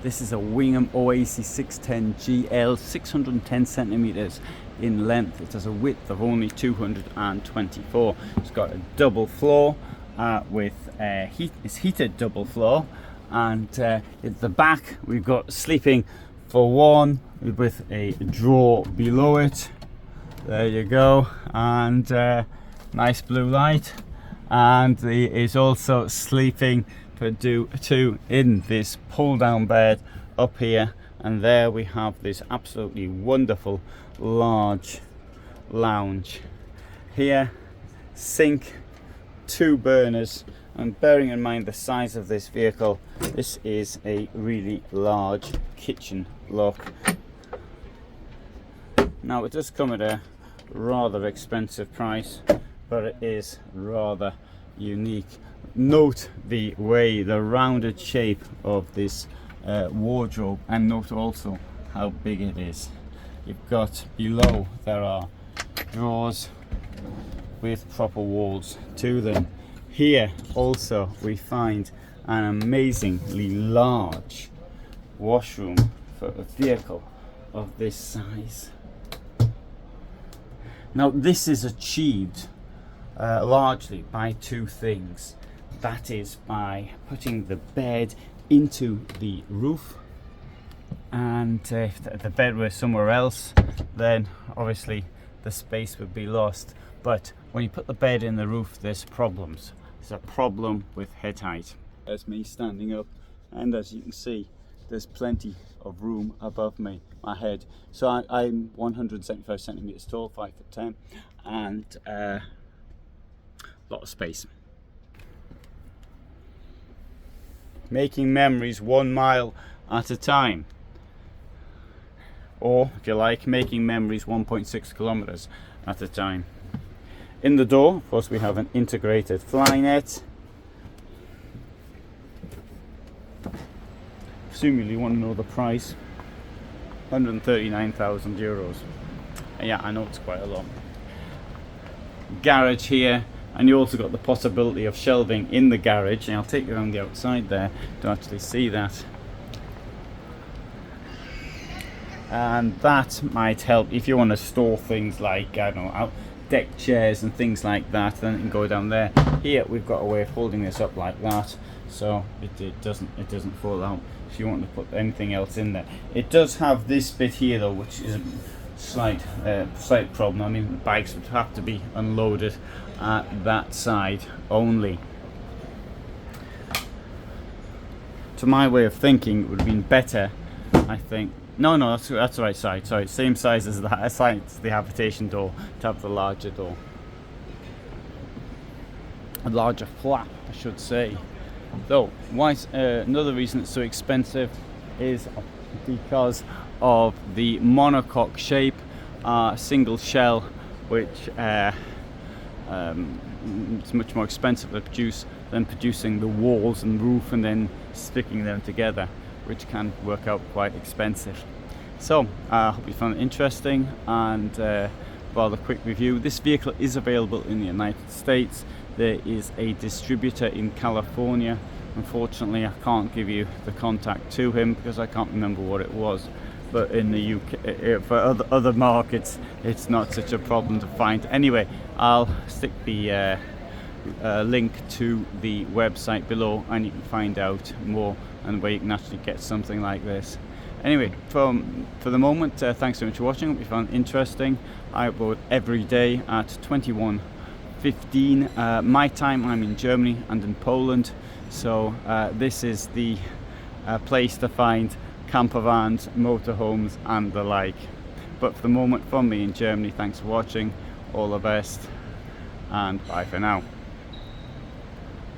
This is a Wingamm Oasi 610 GL, 610 centimeters in length. It has a width of only 224. It's got a double floor with it's heated double floor, and at the back we've got sleeping for one with a drawer below it. There you go, and nice blue light, and there is also sleeping for two in this pull down bed up here, and there we have this absolutely wonderful large lounge here, sink, 2 burners, and bearing in mind the size of this vehicle, this is a really large kitchen look. Now it does come at a rather expensive price, but it is rather unique. Note the rounded shape of this wardrobe, and note also how big it is. You've got below, there are drawers with proper walls to them. Here also we find an amazingly large washroom for a vehicle of this size. Now this is achieved largely by 2 things. That is by putting the bed into the roof, and if the bed were somewhere else, then obviously the space would be lost. But when you put the bed in the roof, there's problems. There's a problem with head height. There's me standing up, and as you can see, there's plenty of room above my head. So I'm 175 centimeters tall, 5'10", and a lot of space. Making memories 1 mile at a time, or if you like, making memories 1.6 kilometers at a time. In the door, of course, we have an integrated fly net. Presumably you want to know the price. 139,000 euros. Yeah, I know it's quite a lot. Garage here, and you also got the possibility of shelving in the garage, and I'll take you around the outside there to actually see that. And that might help if you want to store things like, I don't know, deck chairs and things like that, then it can go down there. Here we've got a way of holding this up like that, so it doesn't fall out if you want to put anything else in there. It does have this bit here though, which is a slight problem. I mean, the bikes would have to be unloaded at that side only. To my way of thinking, it would have been better, I think. No, that's the right side. Sorry, same size as the habitation door, to have the larger door, a larger flap, I should say. Though, why another reason it's so expensive is because of the monocoque shape, single shell, which it's much more expensive to produce than producing the walls and roof and then sticking them together, which can work out quite expensive. So I hope you found it interesting, and rather quick review. This vehicle is available in the United States. There is a distributor in California. Unfortunately, I can't give you the contact to him because I can't remember what it was, but in the UK, for other markets, it's not such a problem to find. Anyway, I'll stick the link to the website below, and you can find out more and where you can actually get something like this. Anyway, for the moment, thanks so much for watching. Hope you found it interesting. I upload every day at 21:15 my time. I'm in Germany and in Poland, so this is the place to find campervans, motorhomes and the like. But for the moment, from me in Germany, thanks for watching. All the best, and bye for now.